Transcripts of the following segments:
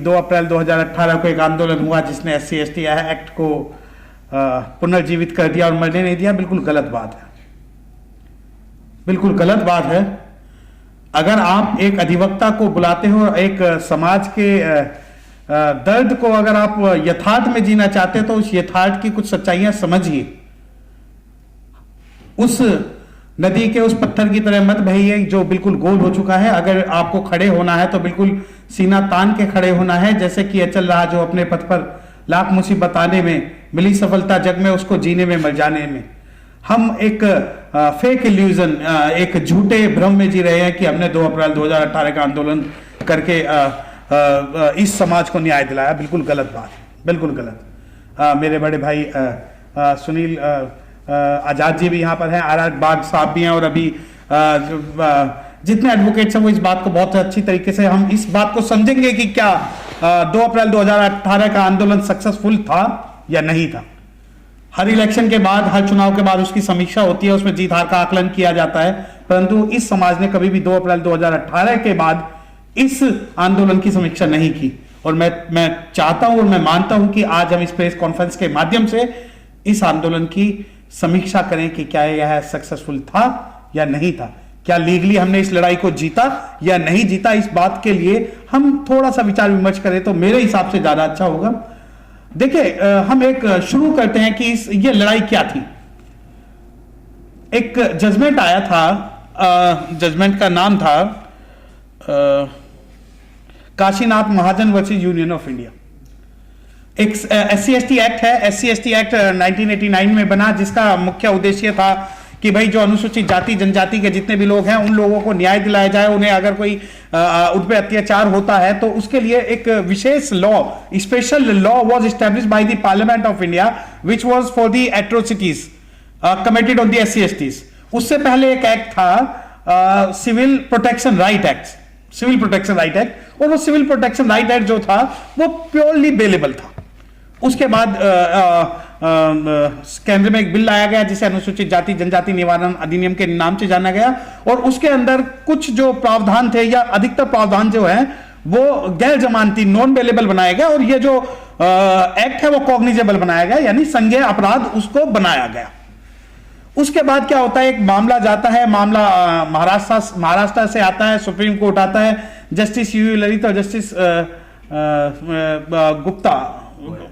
2 अप्रैल 2018 को एक आंदोलन हुआ जिसने SC/ST एक्ट को पुनर्जीवित कर दिया और मरने नहीं दिया, बिल्कुल गलत बात है, बिल्कुल गलत बात है। अगर आप एक अधिवक्ता को बुलाते हो, एक समाज के दर्द को अगर आप यथार्थ में जीना चाहते हो तो उस यथार्थ की कुछ सच्चाइयां समझिए। उस नदी के उस पत्थर की तरह मत बहिए जो बिल्कुल गोल हो चुका है। अगर आपको खड़े होना है तो बिल्कुल सीना तान के खड़े होना है, जैसे कि अचल रहा जो अपने पथ पर लाख मुसीबत आने में मिली सफलता जग में उसको जीने में मर जाने में। हम एक फेक इल्यूजन, एक झूठे भ्रम में जी रहे हैं कि हमने 2 अप्रैल 2018 का आंदोलन करके इस समाज को न्याय दिलाया। बिल्कुल गलत बात है, बिल्कुल गलत। मेरे बड़े भाई सुनील आजाद जी भी यहाँ पर हैं, RR बाग साहब भी हैं, और अभी जितने एडवोकेट्स हैं वो इस बात को बहुत अच्छी तरीके से, हम इस बात को समझेंगे कि क्या 2 अप्रैल 2018 का आंदोलन सक्सेसफुल था या नहीं था। हर इलेक्शन के बाद, हर चुनाव के बाद उसकी समीक्षा होती है, उसमें जीत हार का आकलन किया जाता है, परंतु इस समाज ने कभी भी 2 अप्रैल 2018 के बाद इस आंदोलन की समीक्षा नहीं की। और मैं चाहता हूं और मैं मानता हूं कि आज हम इस प्रेस कॉन्फ्रेंस के माध्यम से इस आंदोलन की समीक्षा करें कि क्या यह सक्सेसफुल था या नहीं था, क्या लीगली हमने इस लड़ाई को जीता या नहीं जीता। इस बात के लिए हम थोड़ा सा विचार विमर्श करें तो मेरे हिसाब से ज्यादा अच्छा होगा। देखिए, हम एक शुरू करते हैं कि ये लड़ाई क्या थी। एक जजमेंट आया था, जजमेंट का नाम था काशीनाथ महाजन वर्सेस यूनियन ऑफ इंडिया। एक SC/ST एक्ट है। SC/ST एक्ट 1989 में बना, जिसका मुख्य उद्देश्य था कि भाई जो अनुसूचित जाति जनजाति के जितने भी लोग हैं उन लोगों को न्याय दिलाया जाए। उन्हें अगर कोई उन पर अत्याचार होता है तो उसके लिए एक विशेष law, special law was established by the parliament of India which was for the atrocities committed on the SC/STs। उससे पहले एक एक्ट था civil protection right act, civil protection right act, और वो सिविल प्रोटेक्शन राइट एक्ट जो था वो purely bailable था। उसके बाद केंद्र में एक बिल लाया गया जिसे अनुसूचित जाति जनजाति निवारण अधिनियम के नाम से जाना गया, और उसके अंदर कुछ जो प्रावधान थे या अधिकतर प्रावधान जो है वो गैर जमानती नॉन बेलेबल बनाया गया, और ये जो एक्ट है वो कॉग्निजेबल बनाया गया, यानी संज्ञेय अपराध उसको बनाया गया। उसके बाद क्या होता है, एक मामला जाता है, मामला महाराष्ट्र से आता है, सुप्रीम कोर्ट आता है, जस्टिस UU ललित और justice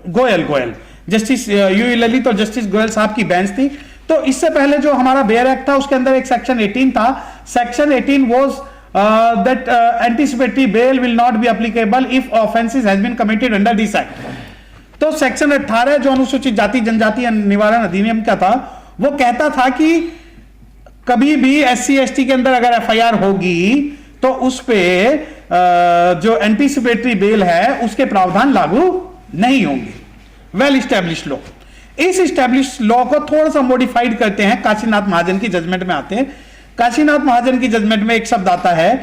Goyal, justice UU Lalit और जस्टिस गोयल साहब की बेंच थी। तो इससे पहले जो हमारा बेयर एक्ट था उसके अंदर एक सेक्शन 18 था। Section 18 was that anticipatory bail will not be applicable if offences has been committed under this act. तो सेक्शन 18 जो अनुसूचित जाति जनजाति निवारण अधिनियम का था वो कहता था कि कभी भी SC/ST के अंदर अगर FIR होगी तो उस पे जो एंटीसिपेटरी बेल है उसके प्रावधान लागू नहीं होंगे। Well established law. इस स्टैब्लिश्ड लॉ को थोड़ा सा मॉडिफाइड करते हैं, काशीनाथ महाजन की जजमेंट में आते हैं। काशीनाथ महाजन की जजमेंट में एक शब्द आता है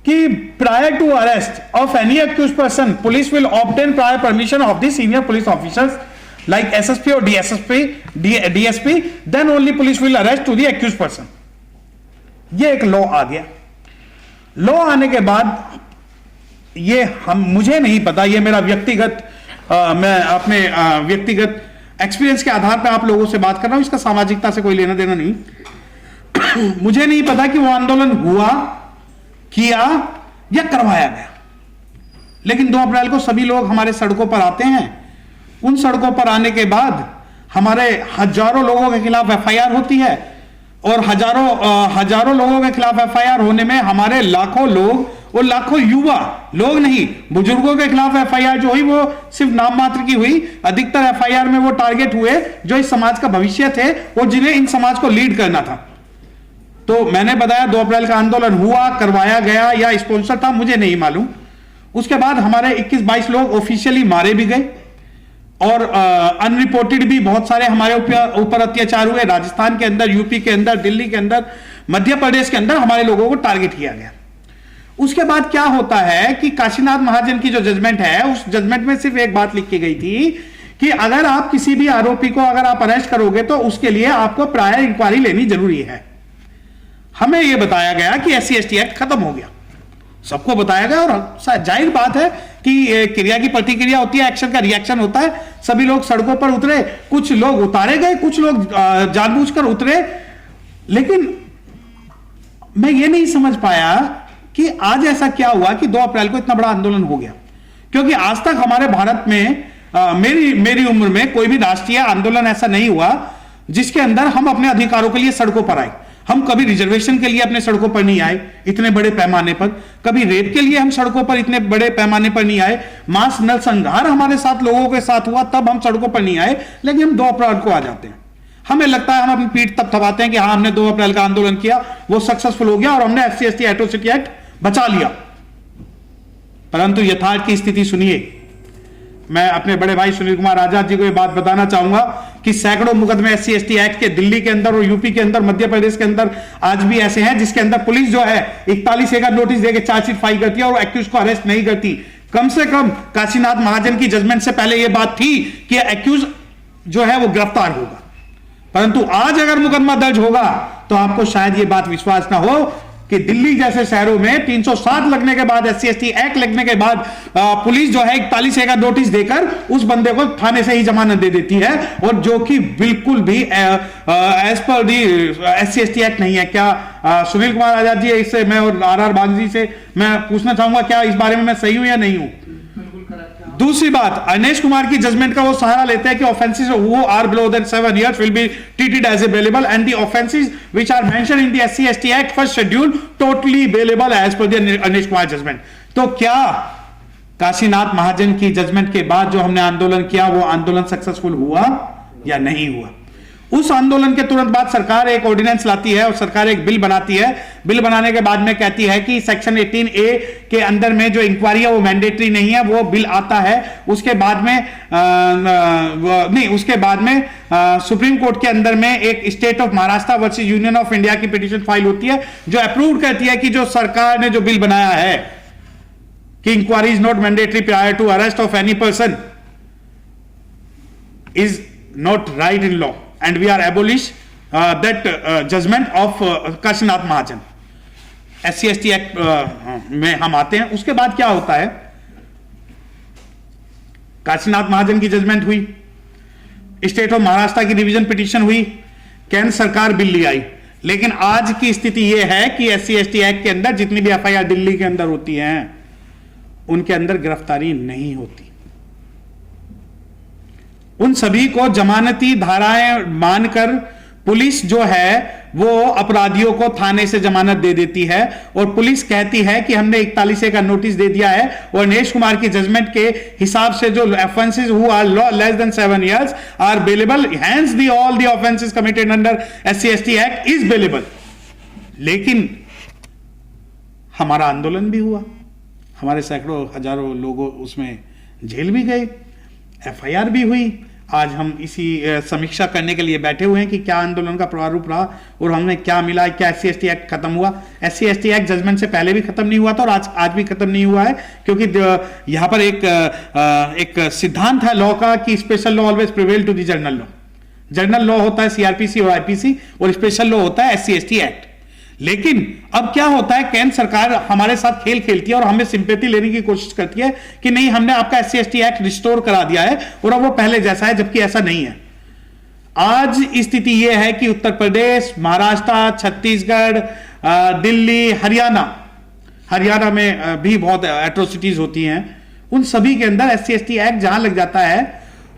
कि prior to arrest of any accused person police will obtain prior permission of the senior police officers like SSP और DSP, then only police will arrest to the accused person. ये एक लॉ आ गया। लॉ आने के बाद ये मुझे नहीं पता, ये मेरा व्यक्तिगत मैं अपने व्यक्तिगत एक्सपीरियंस के आधार पर आप लोगों से बात कर रहा हूं, इसका सामाजिकता से कोई लेना देना नहीं। मुझे नहीं पता कि वो आंदोलन हुआ, किया या करवाया गया, लेकिन 2 अप्रैल को सभी लोग हमारे सड़कों पर आते हैं। उन सड़कों पर आने के बाद हमारे हजारों लोगों के खिलाफ FIR होती है, और हजारों लोगों के खिलाफ FIR होने में हमारे लाखों लोग और लाखों युवा लोग नहीं, बुजुर्गों के खिलाफ FIR जो हुई वो सिर्फ नाम मात्र की हुई। अधिकतर FIR में वो टारगेट हुए जो इस समाज का भविष्य थे और जिन्हें इन समाज को लीड करना था। तो मैंने बताया 2 अप्रैल का आंदोलन हुआ, करवाया गया या स्पॉन्सर था, मुझे नहीं मालूम। उसके बाद हमारे 21-22 लोग ऑफिशियली मारे भी गए, और अनरिपोर्टेड भी बहुत सारे हमारे ऊपर अत्याचार हुए। राजस्थान के अंदर, यूपी के अंदर, दिल्ली के अंदर, मध्य प्रदेश के अंदर हमारे लोगों को टारगेट किया गया। उसके बाद क्या होता है कि काशीनाथ महाजन की जो जजमेंट है उस जजमेंट में सिर्फ एक बात लिखी गई थी कि अगर आप किसी भी आरोपी को अगर आप अरेस्ट करोगे तो उसके लिए आपको प्रायर इंक्वायरी लेनी जरूरी है। हमें यह बताया गया कि SC/ST एक्ट खत्म हो गया, सबको बताया गया, और जाहिर बात है कि क्रिया की प्रतिक्रिया होती है, एक्शन का रिएक्शन होता है। सभी लोग सड़कों पर उतरे, कुछ लोग उतारे गए, कुछ लोग जानबूझकर उतरे। लेकिन मैं ये नहीं समझ पाया कि आज ऐसा क्या हुआ कि 2 अप्रैल को इतना बड़ा आंदोलन हो गया, क्योंकि आज तक हमारे भारत में मेरी उम्र में कोई भी राष्ट्रीय आंदोलन ऐसा नहीं हुआ जिसके अंदर हम अपने अधिकारों के लिए सड़कों पर आए। हम कभी रिजर्वेशन के लिए अपने सड़कों पर नहीं आए इतने बड़े पैमाने पर, कभी रेप के लिए हम सड़कों पर इतने बड़े पैमाने पर नहीं आए, मास नरसंहार हमारे साथ लोगों के साथ हुआ तब हम सड़कों पर नहीं आए, लेकिन हम 2 अप्रैल को आ जाते हैं। हमें लगता है हम अपनी पीठ तब थपाते हैं कि हाँ हमने 2 अप्रैल का आंदोलन किया, वो सक्सेसफुल हो गया और हमने SC/ST एट्रोसिटी एक्ट बचा लिया। परंतु यथार्थ की स्थिति सुनिए। मैं अपने बड़े भाई सुनील कुमार आजाद जी को यह बात बताना चाहूंगा कि सैकड़ों मुकदमे SC/ST एक्ट के दिल्ली के अंदर और यूपी के अंदर, मध्य प्रदेश के अंदर आज भी ऐसे हैं जिसके अंदर पुलिस जो है 41A का नोटिस देकर चार्जशीट फाइल करती है और एक्यूज को अरेस्ट नहीं करती। कम से कम काशीनाथ महाजन की जजमेंट से पहले यह बात थी कि एक्यूज जो है वो गिरफ्तार होगा, परंतु आज अगर मुकदमा दर्ज होगा तो आपको शायद यह बात विश्वास ना हो कि दिल्ली जैसे शहरों में 307 लगने के बाद, SC/ST एक्ट लगने के बाद पुलिस जो है 41A का नोटिस देकर उस बंदे को थाने से ही जमानत दे देती है, और जो कि बिल्कुल भी एज पर दी SC/ST एक्ट नहीं है। क्या सुनील कुमार आजाद जी, इससे मैं और RR बागजी से मैं पूछना चाहूंगा क्या इस बारे में मैं सही हूं या नहीं हूं? दूसरी बात, अनिश कुमार की जजमेंट का वो सहारा लेते हैं कि offences who are below than 7 years will be treated as a bailable and the offences which are mentioned in the SC/ST act first schedule totally bailable as per the Anish Kumar judgment. तो क्या काशीनाथ महाजन की judgement के बाद जो हमने आंदोलन किया वो आंदोलन सक्सेसफुल हुआ या नहीं हुआ? उस आंदोलन के तुरंत बाद सरकार एक ऑर्डिनेंस लाती है और सरकार एक बिल बनाती है। बिल बनाने के बाद में कहती है कि सेक्शन 18A के अंदर में जो इंक्वायरी है वो मैंडेटरी नहीं है, वो बिल आता है। उसके बाद में उसके बाद में सुप्रीम कोर्ट के अंदर में एक state of Maharashtra versus union of India की पिटीशन फाइल होती है जो अप्रूव करती है कि जो सरकार ने जो बिल बनाया है कि inquiry is not mandatory prior to arrest of any person is not right in law and we are abolish that judgment of Kashinath Mahajan. SC/ST act में हम आते हैं। उसके बाद क्या होता है, काशीनाथ महाजन की जजमेंट हुई, स्टेट ऑफ महाराष्ट्र की रिवीजन पिटीशन हुई, केंद्र सरकार बिल ले आई। लेकिन आज की स्थिति यह है कि SC/ST एक्ट के अंदर जितनी भी FIR दिल्ली के अंदर होती हैं उनके अंदर गिरफ्तारी नहीं होती। उन सभी को जमानती धाराएं मानकर पुलिस जो है वो अपराधियों को थाने से जमानत दे देती है और पुलिस कहती है कि हमने 41A का नोटिस दे दिया है और अनिश कुमार की जजमेंट के हिसाब से जो offences who are less than 7 years are bailable, hence the all the offences committed under SC/ST act is bailable. लेकिन हमारा आंदोलन भी हुआ, हमारे सैकड़ों हजारों लोगों उसमें जेल भी गए, FIR भी हुई। आज हम इसी समीक्षा करने के लिए बैठे हुए हैं कि क्या आंदोलन का प्रारूप रहा और हमें क्या मिला, क्या SC/ST एक्ट खत्म हुआ। SC/ST एक्ट जजमेंट से पहले भी खत्म नहीं हुआ था और आज भी खत्म नहीं हुआ है, क्योंकि यहां पर एक सिद्धांत है लॉ का कि special law always prevail to the general law. General law होता है CRPC और IPC और स्पेशल लॉ होता है SC/ST एक्ट। लेकिन अब क्या होता है, केंद्र सरकार हमारे साथ खेल खेलती है और हमें सिंपैथी लेने की कोशिश करती है कि नहीं हमने आपका SC/ST एक्ट रिस्टोर करा दिया है और अब वो पहले जैसा है, जबकि ऐसा नहीं है। आज स्थिति यह है कि उत्तर प्रदेश, महाराष्ट्र, छत्तीसगढ़, दिल्ली, हरियाणा में भी बहुत एट्रोसिटीज होती हैं। उन सभी के अंदर SC/ST एक्ट जहां लग जाता है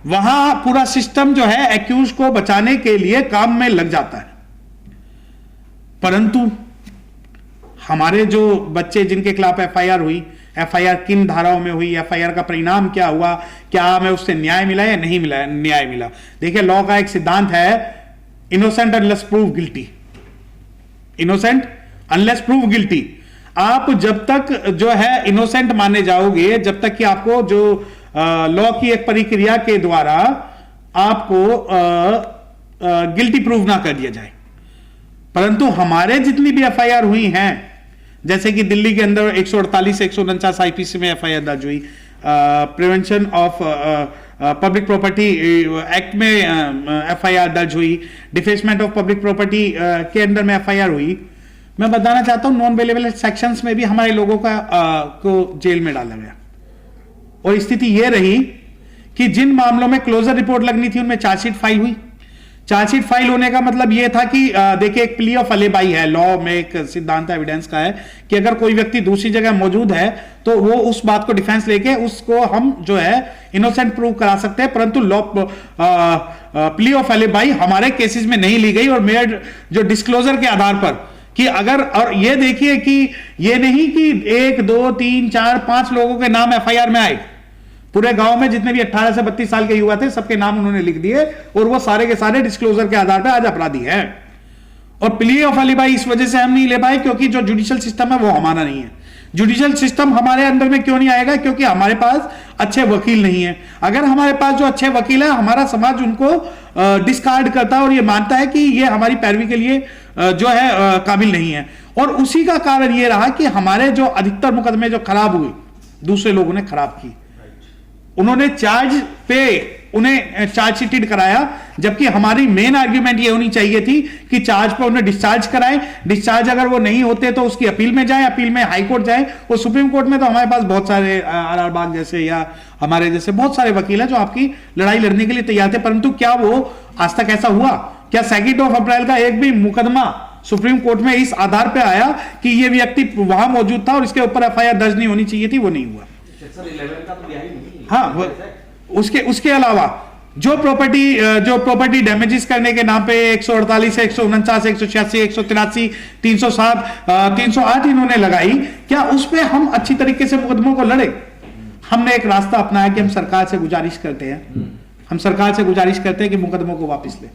वहां पूरा सिस्टम जो है एक्यूज को बचाने के लिए काम में लग जाता है। परंतु हमारे जो बच्चे जिनके खिलाफ FIR हुई, FIR किन धाराओं में हुई, FIR का परिणाम क्या हुआ, क्या हमें उससे न्याय मिला या नहीं मिला? न्याय मिला। देखिए लॉ का एक सिद्धांत है innocent unless prove guilty. Innocent unless prove guilty. आप जब तक जो है इनोसेंट माने जाओगे जब तक कि आपको जो लॉ की एक प्रक्रिया के द्वारा आपको गिल्टी प्रूव ना कर दिया जाए। परंतु हमारे जितनी भी FIR हुई हैं, जैसे कि दिल्ली के अंदर 148 से 149 IPC में FIR दर्ज हुई, prevention of public property act में FIR दर्ज हुई, डिफेसमेंट ऑफ पब्लिक प्रॉपर्टी के अंदर में FIR हुई। मैं बताना चाहता हूं नॉन अवेलेबल सेक्शंस में भी हमारे लोगों को जेल में डाला गया। और स्थिति यह रही कि जिन मामलों में क्लोजर रिपोर्ट लगनी थी उनमें चार्जशीट फाइल हुई। चार्जशीट फाइल होने का मतलब यह था कि देखिए एक प्ली ऑफ अलेबाई है, लॉ में एक सिद्धांत एविडेंस का है कि अगर कोई व्यक्ति दूसरी जगह मौजूद है तो वो उस बात को डिफेंस लेके उसको हम जो है इनोसेंट प्रूव करा सकते हैं, परंतु लॉ प्ली ऑफ अलेबाई हमारे केसेस में नहीं ली गई और मेयर जो डिस्क्लोजर के आधार पर कि अगर, और ये देखिए कि ये नहीं कि 1 2 3 4 5 लोगों के नाम एफआईआर में आए, पूरे गांव में जितने भी 18 से 32 साल के युवा थे सबके नाम उन्होंने लिख दिए और वो सारे के सारे डिस्क्लोजर के आधार पर आज अपराधी हैं। और प्ली ऑफ अलीबाई इस वजह से हम नहीं ले पाए क्योंकि जो जुडिशियल सिस्टम है वो हमारा नहीं है। जुडिशियल सिस्टम हमारे अंदर में क्यों नहीं आएगा? क्योंकि हमारे पास अच्छे वकील नहीं है। अगर हमारे पास जो अच्छे वकील है, हमारा समाज उनको डिस्कार्ड करता है और ये मानता है कि ये हमारी पैरवी के लिए जो है काबिल नहीं है। और उसी का कारण ये रहा कि हमारे जो अधिकतर मुकदमे जो खराब हुए दूसरे लोगों ने खराब की, उन्होंने चार्ज पे उन्हें चार्ज शीटेड कराया, जबकि हमारी मेन आर्ग्यूमेंट ये होनी चाहिए थी कि चार्ज पे उन्हें डिस्चार्ज कराएं। डिस्चार्ज अगर वो नहीं होते तो उसकी अपील में जाए, अपील में हाई कोर्ट जाए और सुप्रीम कोर्ट में तो हमारे पास बहुत सारे आर बाग जैसे या हमारे जैसे बहुत सारे वकील हैं जो आपकी लड़ाई लड़ने के लिए तैयार थे। परंतु क्या वो आज तक ऐसा हुआ? क्या 2 अप्रैल का एक भी मुकदमा सुप्रीम कोर्ट में इस आधार पर आया कि ये व्यक्ति वहां मौजूद था और इसके ऊपर एफआईआर दर्ज नहीं होनी चाहिए थी? वो नहीं हुआ। हाँ, उसके अलावा जो प्रॉपर्टी डैमेजेस करने के नाम पे 148 149 186 183 307 308 इन्होंने लगाई, क्या उस पे हम अच्छी तरीके से मुकदमों को लड़े? हमने एक रास्ता अपनाया कि हम सरकार से गुजारिश करते हैं कि मुकदमों को वापस ले।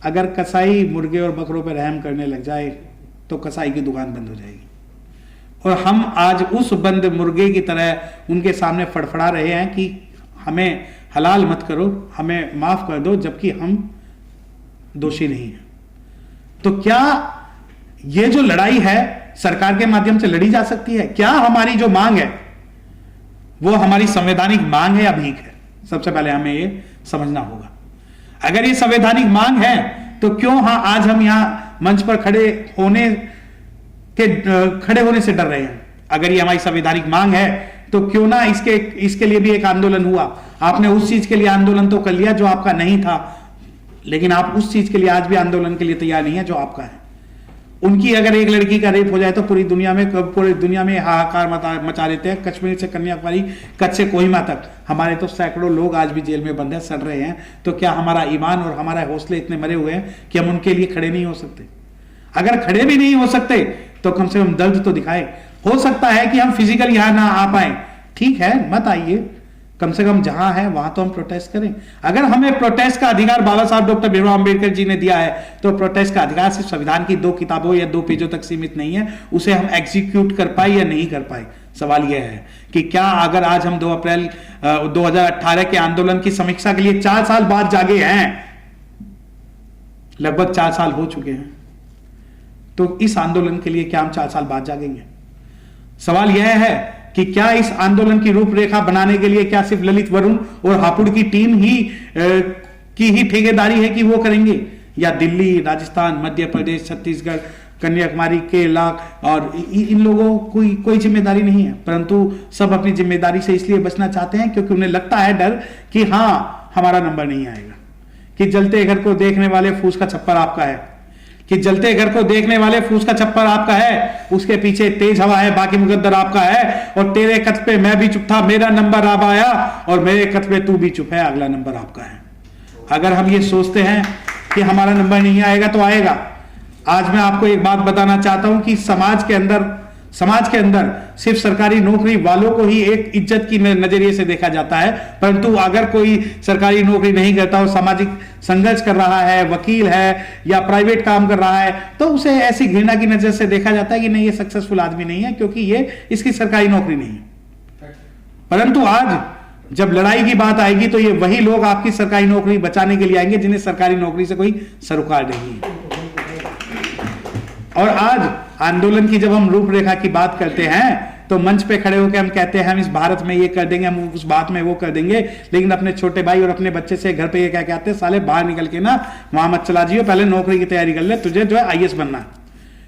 अगर कसाई मुर्गे और बकरों पर रहम करने लग जाए तो कसाई की दुकान बंद हो जाएगी। और हम आज उस बंद मुर्गे की तरह उनके सामने फड़फड़ा रहे हैं कि हमें हलाल मत करो, हमें माफ कर दो, जबकि हम दोषी नहीं हैं। तो क्या ये जो लड़ाई है सरकार के माध्यम से लड़ी जा सकती है? क्या हमारी जो मांग है वो हमारी संवैधानिक मांग है या भीख है? सबसे पहले हमें ये समझना होगा। अगर ये संवैधानिक मांग है तो क्यों आज हम यहां मंच पर खड़े होने से डर रहे हैं? अगर ये हमारी संवैधानिक मांग है तो क्यों ना इसके लिए भी एक आंदोलन हुआ। आपने उस चीज के लिए आंदोलन तो कर लिया जो आपका नहीं था, लेकिन आप उस चीज के लिए आज भी आंदोलन के लिए तैयार नहीं है जो आपका है। उनकी अगर एक लड़की का रेप हो जाए तो पूरी दुनिया में हाहाकार मचा देते हैं। कश्मीर से कन्याकुमारी, कच्छ से कोहिमा तक हमारे तो सैकड़ों लोग आज भी जेल में बंद है, सड़ रहे हैं। तो क्या हमारा ईमान और हमारे हौसले इतने मरे हुए हैं कि हम उनके लिए खड़े नहीं हो सकते? अगर खड़े भी नहीं हो सकते तो कम से कम दर्द तो दिखाए। हो सकता है कि हम फिजिकल यहां ना आ पाए, ठीक है, मत आइए, कम से कम जहां है वहां तो हम प्रोटेस्ट करें। अगर हमें प्रोटेस्ट का अधिकार बाबा साहब डॉक्टर भीमराव अंबेडकर जी ने दिया है तो प्रोटेस्ट का अधिकार सिर्फ संविधान की 2 किताबों या 2 पेजों तक सीमित नहीं है। उसे हम एग्जीक्यूट कर पाए या नहीं कर पाए, सवाल यह है कि क्या अगर आज हम 2 अप्रैल 2018 के आंदोलन की समीक्षा के लिए 4 साल बाद जागे हैं, लगभग 4 साल हो चुके हैं, तो इस आंदोलन के लिए क्या हम 4 साल बाद जागेंगे? सवाल यह है कि क्या इस आंदोलन की रूपरेखा बनाने के लिए क्या सिर्फ ललित वरुण और हापुड़ की टीम की ठेकेदारी है कि वो करेंगे, या दिल्ली, राजस्थान, मध्य प्रदेश, छत्तीसगढ़, कन्याकुमारी, केरला और इन लोगों कोई जिम्मेदारी नहीं है, परंतु सब अपनी जिम्मेदारी से इसलिए बचना चाहते हैं क्योंकि उन्हें लगता है डर कि हाँ हमारा नंबर नहीं आएगा, कि जलते घर को देखने वाले फूस का छप्पर आपका है, कि जलते घर को देखने वाले फूस का छप्पर आपका है, उसके पीछे तेज हवा है, बाकी मुकद्दर आपका है, और तेरे कथ पे मैं भी चुप था, मेरा नंबर अब आया, और मेरे कथ पे तू भी चुप है, अगला नंबर आपका है। अगर हम ये सोचते हैं कि हमारा नंबर नहीं आएगा तो आएगा। आज मैं आपको एक बात बताना चाहता हूं कि समाज के अंदर सिर्फ सरकारी नौकरी वालों को ही एक इज्जत की नजरिए से देखा जाता है, परंतु अगर कोई सरकारी नौकरी नहीं करता और सामाजिक संघर्ष कर रहा है, वकील है या प्राइवेट काम कर रहा है, तो उसे ऐसी घृणा की नजर से देखा जाता है कि नहीं, ये सक्सेसफुल आदमी नहीं है क्योंकि ये इसकी सरकारी नौकरी नहीं है। परंतु आज जब लड़ाई की बात आएगी तो ये वही लोग आपकी सरकारी नौकरी बचाने के लिए आएंगे जिन्हें सरकारी नौकरी से कोई सरोकार नहीं है। और आज आंदोलन की जब हम रूपरेखा की बात करते हैं तो मंच पे खड़े होकर हम कहते हैं हम इस भारत में ये कर देंगे, हम उस बात में वो कर देंगे, लेकिन अपने छोटे भाई और अपने बच्चे से घर पे ये कहते हैं साले बाहर निकल के ना वहां मत चला जियो, पहले नौकरी की तैयारी कर ले, तुझे जो है आईएएस बनना है।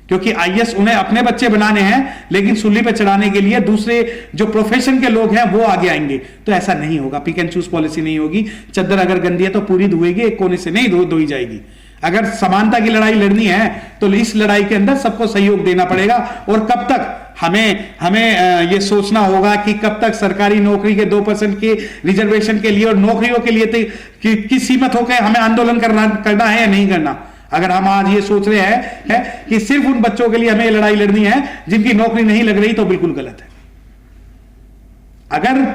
क्योंकि आईएएस उन्हें अपने बच्चे बनाने हैं, लेकिन सूली पे चढ़ाने के लिए दूसरे जो प्रोफेशन के लोग हैं वो आगे आएंगे। तो ऐसा नहीं होगा, पिक एंड चूज पॉलिसी नहीं होगी। चद्दर अगर गंदी है तो पूरी धोएगी, एक कोने से नहीं धोई जाएगी। अगर समानता की लड़ाई लड़नी है तो इस लड़ाई के अंदर सबको सहयोग देना पड़ेगा। और कब तक हमें ये सोचना होगा कि कब तक सरकारी नौकरी के 2% के रिजर्वेशन के लिए और नौकरियों के लिए कि सीमित होकर हमें आंदोलन करना है या नहीं करना। अगर हम आज ये सोच रहे हैं कि सिर्फ उन बच्चों के लिए हमें लड़ाई लड़नी है जिनकी नौकरी नहीं लग रही, तो बिल्कुल गलत है। अगर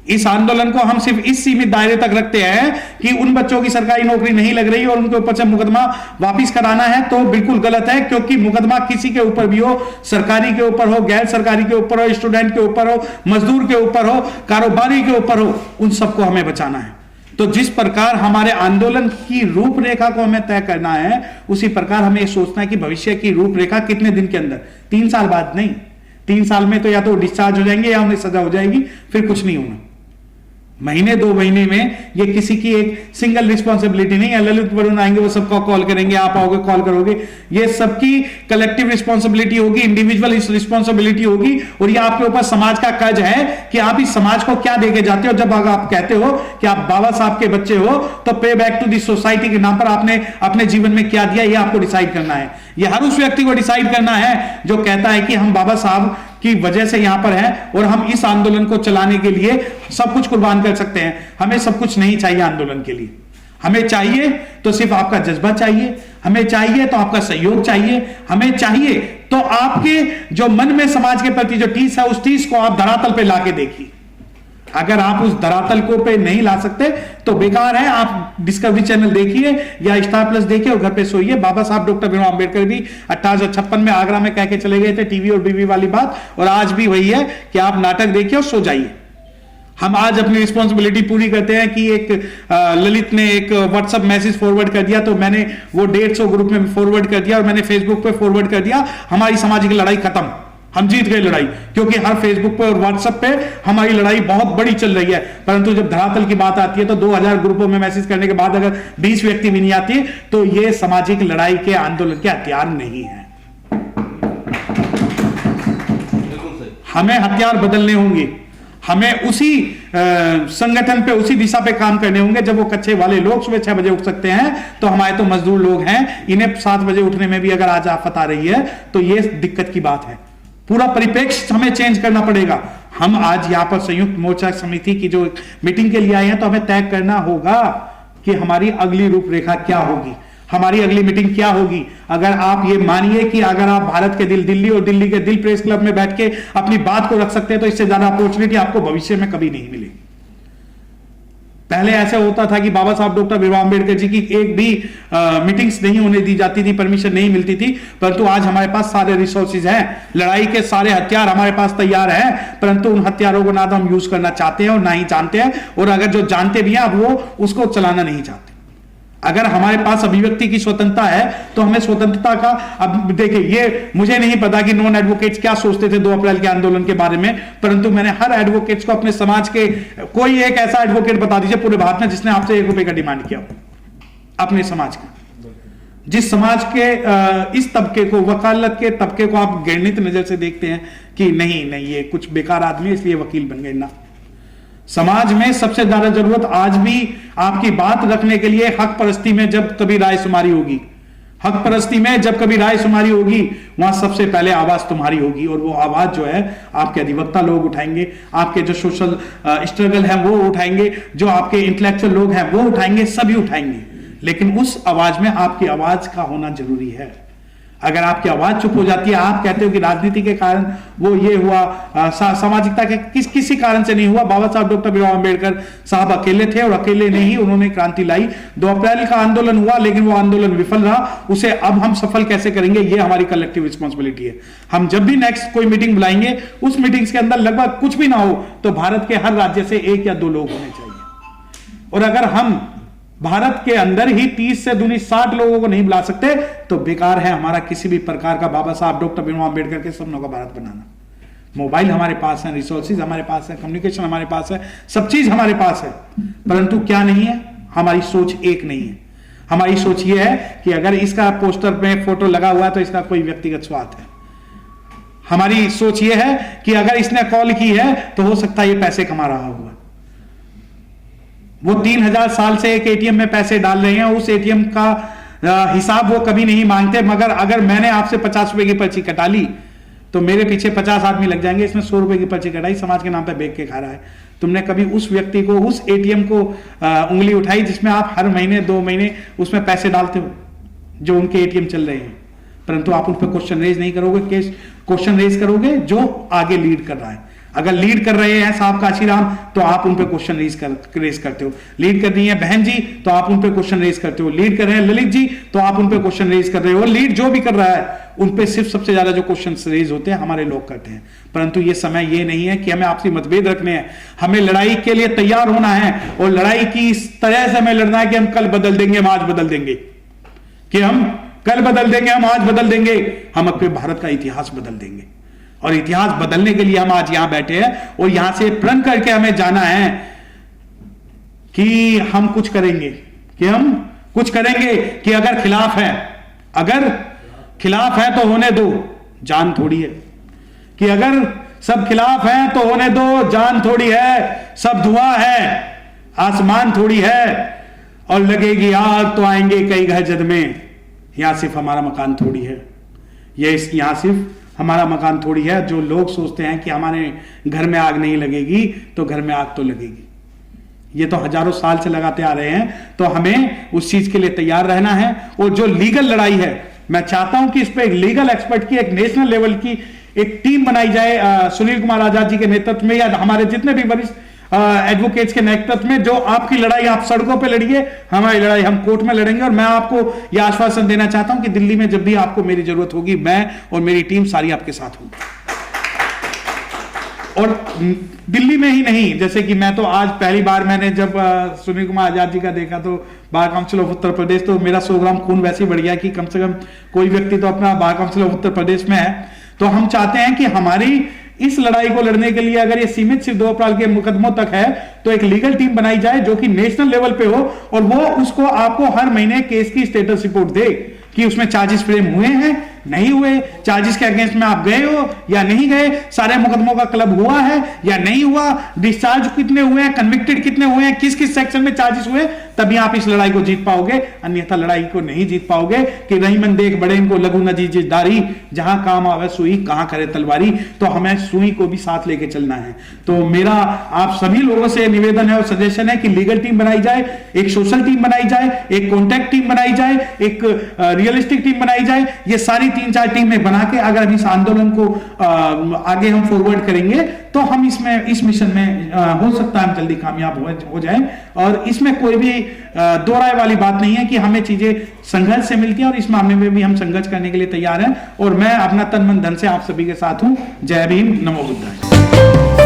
इस आंदोलन को हम सिर्फ इस सीमित दायरे तक रखते हैं कि उन बच्चों की सरकारी नौकरी नहीं लग रही और उनके ऊपर से मुकदमा वापिस कराना है, तो बिल्कुल गलत है। क्योंकि मुकदमा किसी के ऊपर भी हो, सरकारी के ऊपर हो, गैर सरकारी के ऊपर हो, स्टूडेंट के ऊपर हो, मजदूर के ऊपर हो, कारोबारी के ऊपर हो, उन सबको हमें बचाना है। तो जिस प्रकार हमारे आंदोलन की रूपरेखा को हमें तय करना है, उसी प्रकार हमें सोचना है कि भविष्य की रूपरेखा कितने दिन के अंदर, 3 साल बाद नहीं, 3 साल में तो या तो डिस्चार्ज हो जाएंगे या उन्हें सजा हो जाएगी, फिर कुछ नहीं होना। महीने 2 महीने में ये किसी की एक सिंगल रिस्पॉन्सिबिलिटी नहीं है। ललित वरुण आएंगे, वो सबको कॉल करेंगे, आप आओगे कॉल करोगे, ये सबकी कलेक्टिव रिस्पॉन्सिबिलिटी होगी, इंडिविजुअल रिस्पॉन्सिबिलिटी होगी। और ये आपके ऊपर समाज का कर्ज है कि आप इस समाज को क्या देके जाते हो। जब आप कहते हो कि आप बाबा साहब के बच्चे हो, तो पे बैक टू दी सोसाइटी के नाम पर आपने अपने जीवन में क्या दिया, ये आपको डिसाइड करना है। ये हर उस व्यक्ति को डिसाइड करना है जो कहता है कि हम बाबा साहब की वजह से यहां पर हैं और हम इस आंदोलन को चलाने के लिए सब कुछ कुर्बान कर सकते हैं। हमें सब कुछ नहीं चाहिए आंदोलन के लिए, हमें चाहिए तो सिर्फ आपका जज्बा चाहिए, हमें चाहिए तो आपका सहयोग चाहिए, हमें चाहिए तो आपके जो मन में समाज के प्रति जो टीस है, उस टीस को आप धरातल पे लाके देखिए। अगर आप उस धरातल को पे नहीं ला सकते तो बेकार है। आप डिस्कवरी चैनल देखिए या स्टार प्लस देखिए और घर पे सोइए। बाबा साहब डॉक्टर भीमराव अंबेडकर भी 1856 में आगरा में कह के चले गए थे, टीवी और बीवी वाली बात, और आज भी वही है कि आप नाटक देखिए और सो जाइए। हम आज अपनी रिस्पॉन्सिबिलिटी पूरी करते हैं कि एक ललित ने एक व्हाट्सएप मैसेज फॉरवर्ड कर दिया तो मैंने वो 150 ग्रुप में फॉरवर्ड कर दिया और मैंने फेसबुक पे फॉरवर्ड कर दिया, हमारी सामाजिक लड़ाई खत्म, हम जीत गए लड़ाई। क्योंकि हर फेसबुक पे और व्हाट्सएप पे हमारी लड़ाई बहुत बड़ी चल रही है। परंतु जब धरातल की बात आती है तो 2000 ग्रुपों में मैसेज करने के बाद अगर 20 व्यक्ति भी नहीं आती तो ये सामाजिक लड़ाई के आंदोलन के हथियार नहीं है। हमें हथियार बदलने होंगे, हमें उसी संगठन पे, उसी दिशा पे काम करने होंगे। जब वो कच्चे वाले लोग सुबह 6 बजे उठ सकते हैं तो हमारे तो मजदूर लोग हैं, इन्हें 7 बजे उठने में भी अगर आज आफत आ रही है तो ये दिक्कत की बात है। पूरा परिप्रेक्ष्य हमें चेंज करना पड़ेगा। हम आज यहां पर संयुक्त मोर्चा समिति की जो मीटिंग के लिए आए हैं तो हमें तय करना होगा कि हमारी अगली रूपरेखा क्या होगी, हमारी अगली मीटिंग क्या होगी। अगर आप ये मानिए कि अगर आप भारत के दिल दिल्ली और दिल्ली के दिल प्रेस क्लब में बैठ के अपनी बात को रख सकते हैं तो इससे ज्यादा अपॉर्चुनिटी आपको भविष्य में कभी नहीं मिलेगी। पहले ऐसे होता था कि बाबा साहब डॉक्टर भीमराव अंबेडकर जी की एक भी मीटिंग्स नहीं होने दी जाती थी, परमिशन नहीं मिलती थी। परंतु आज हमारे पास सारे रिसोर्सेज हैं, लड़ाई के सारे हथियार हमारे पास तैयार हैं, परंतु उन हथियारों को ना तो हम यूज करना चाहते हैं और ना ही जानते हैं, और अगर जो जानते भी हैं वो उसको चलाना नहीं चाहते। अगर हमारे पास अभिव्यक्ति की स्वतंत्रता है तो हमें स्वतंत्रता का, अब देखिए ये मुझे नहीं पता कि नॉन एडवोकेट्स क्या सोचते थे 2 अप्रैल के आंदोलन के बारे में, परंतु मैंने हर एडवोकेट्स को अपने समाज के कोई एक ऐसा एडवोकेट बता दीजिए पूरे भारत में जिसने आपसे 1 रुपए का डिमांड किया अपने समाज का। जिस समाज के इस तबके को, वकालत के तबके को आप घृणित नजर से देखते हैं कि नहीं ये कुछ बेकार आदमी इसलिए वकील बन गए, ना। समाज में सबसे ज्यादा जरूरत आज भी आपकी बात रखने के लिए हक परस्ती में जब कभी रायशुमारी होगी, हक परस्ती में जब कभी रायशुमारी होगी, वहां सबसे पहले आवाज तुम्हारी होगी। और वो आवाज जो है आपके अधिवक्ता लोग उठाएंगे, आपके जो सोशल स्ट्रगल है वो उठाएंगे, जो आपके इंटेलेक्चुअल लोग हैं वो उठाएंगे, सभी उठाएंगे। लेकिन उस आवाज में आपकी आवाज का होना जरूरी है। अगर आपकी आवाज चुप हो जाती है, आप कहते हो कि राजनीति के कारण वो ये हुआ, सामाजिकता के किसी कारण से नहीं हुआ। बाबा साहब डॉक्टर भीमराव अंबेडकर साहब अकेले थे और अकेले नहीं, उन्होंने क्रांति लाई। 2 अप्रैल का आंदोलन हुआ लेकिन वो आंदोलन विफल रहा, उसे अब हम सफल कैसे करेंगे, ये हमारी कलेक्टिव रिस्पॉन्सिबिलिटी है। हम जब भी नेक्स्ट कोई मीटिंग बुलाएंगे, उस मीटिंग्स के अंदर लगभग कुछ भी ना हो तो भारत के हर राज्य से 1 या 2 लोग होने चाहिए। और अगर हम भारत के अंदर ही 30 से दूनी 60 लोगों को नहीं बुला सकते तो बेकार है हमारा किसी भी प्रकार का बाबा साहब डॉक्टर भीमराव अंबेडकर के सपनों का भारत बनाना। मोबाइल हमारे पास है, रिसोर्सेज हमारे पास है, कम्युनिकेशन हमारे पास है, सब चीज हमारे पास है, परंतु क्या नहीं है, हमारी सोच एक नहीं है। हमारी सोच ये है कि अगर इसका पोस्टर में फोटो लगा हुआ है तो इसका कोई व्यक्तिगत स्वार्थ है। हमारी सोच ये है कि अगर इसने कॉल की है तो हो सकता है ये पैसे कमा रहा होगा। वो 3000 साल से एक एटीएम में पैसे डाल रहे हैं, उस एटीएम का हिसाब वो कभी नहीं मांगते, मगर अगर मैंने आपसे 50 रुपए की पर्ची कटा ली तो मेरे पीछे 50 आदमी लग जाएंगे। इसमें 100 रुपए की पर्ची कटाई, समाज के नाम पे बेच के खा रहा है। तुमने कभी उस व्यक्ति को, उस एटीएम को उंगली उठाई जिसमें आप हर महीने 2 महीने उसमें पैसे डालते हो, जो उनके एटीएम चल रहे हैं, परंतु आप उन पर क्वेश्चन रेज नहीं करोगे। क्वेश्चन रेज करोगे जो आगे लीड कर रहा है। अगर लीड कर रहे हैं साहब काशीराम तो आप उन पे क्वेश्चन रेज करते हो। लीड कर रही है बहन जी तो आप उन पे क्वेश्चन रेज करते हो। लीड कर रहे हैं ललित जी तो आप उन पे क्वेश्चन रेज कर रहे हो। लीड जो भी कर रहा है उन पे सिर्फ सबसे ज्यादा जो क्वेश्चन रेज होते हैं हमारे लोग करते हैं। परंतु ये समय ये नहीं है कि हमें आपसी मतभेद रखने हैं, हमें लड़ाई के लिए तैयार होना है। और लड़ाई की इस तरह से हमें लड़ना है कि हम कल बदल देंगे, हम आज बदल देंगे, कि हम कल बदल देंगे, हम आज बदल देंगे, हम अपने भारत का इतिहास बदल देंगे। और इतिहास बदलने के लिए हम आज यहां बैठे हैं और यहां से प्रण करके हमें जाना है कि हम कुछ करेंगे, कि हम कुछ करेंगे, कि अगर खिलाफ है, अगर खिलाफ है तो होने दो, जान थोड़ी है। कि अगर सब खिलाफ है तो होने दो, जान थोड़ी है। सब धुआं है, आसमान थोड़ी है, और लगेगी आग तो आएंगे कई घर जद में। यहां सिर्फ हमारा मकान थोड़ी है, यहां सिर्फ हमारा मकान थोड़ी है। जो लोग सोचते हैं कि हमारे घर में आग नहीं लगेगी, तो घर में आग तो लगेगी। ये तो हजारों साल से लगाते आ रहे हैं, तो हमें उस चीज के लिए तैयार रहना है। और जो लीगल लड़ाई है, मैं चाहता हूं कि इस पे एक लीगल एक्सपर्ट की, एक नेशनल लेवल की एक टीम बनाई जाए सुनील कुमार आजाद जी के नेतृत्व में, या हमारे जितने भी वरिष्ठ एडवोकेट्स के नेतृत्व में। जो आपकी लड़ाई आप सड़कों पे लड़िए, हमारी लड़ाई हम कोर्ट में लड़ेंगे। और मैं आपको यह आश्वासन देना चाहता हूं कि दिल्ली में जब भी आपको मेरी जरूरत होगी, मैं और मेरी टीम सारी आपके साथ होगी। और दिल्ली में ही नहीं, जैसे कि मैं तो आज पहली बार मैंने जब सुनील कुमार आजाद जी का देखा तो bar council of Uttar Pradesh, तो मेरा 100 ग्राम खून वैसे ही बढ़ गया कि कम से कम कोई व्यक्ति तो अपना bar council of Uttar Pradesh में है। तो हम चाहते हैं कि हमारी इस लड़ाई को लड़ने के लिए, अगर ये सीमित सिर्फ 2 अप्रैल के मुकदमों तक है, तो एक लीगल टीम बनाई जाए जो कि नेशनल लेवल पे हो, और वो उसको आपको हर महीने केस की स्टेटस रिपोर्ट दे कि उसमें चार्जेस फ्रेम हुए हैं, नहीं हुए, चार्जेस के अगेंस्ट में आप गए हो या नहीं गए, सारे मुकदमों का क्लब हुआ है या नहीं हुआ, डिस्चार्ज कितने हुए हैं, कन्विक्टेड कितने हुए हैं, किस किस सेक्शन में चार्जेस हुए, तभी आप इस लड़ाई को जीत पाओगे। अन्यथा लड़ाई को नहीं जीत पाओगे। कि रही मन देख बड़े इनको लघु न जीजे दारी, जहां काम आवे सुई कहां करे तलवारी। तो हमें सुई को भी साथ लेके चलना है। तो मेरा आप सभी लोगों से निवेदन है और सजेशन है कि लीगल टीम बनाई जाए, एक सोशल टीम बनाई जाए, एक कॉन्टैक्ट टीम बनाई जाए, एक रियलिस्टिक टीम बनाई जाए। ये सारी 3-4 टीमें बना के अगर हम इस आंदोलन को आगे हम फॉरवर्ड करेंगे, तो हम इसमें, इस मिशन में हो सकता है हम जल्दी कामयाब हो जाएं। और इसमें कोई भी दो राय वाली बात नहीं है कि हमें चीजें संघर्ष से मिलती हैं, और इस मामले में भी हम संघर्ष करने के लिए तैयार हैं। और मैं अपना तन मन धन से आप सभी के साथ हूं। जय भीम, नमो बुद्धाय।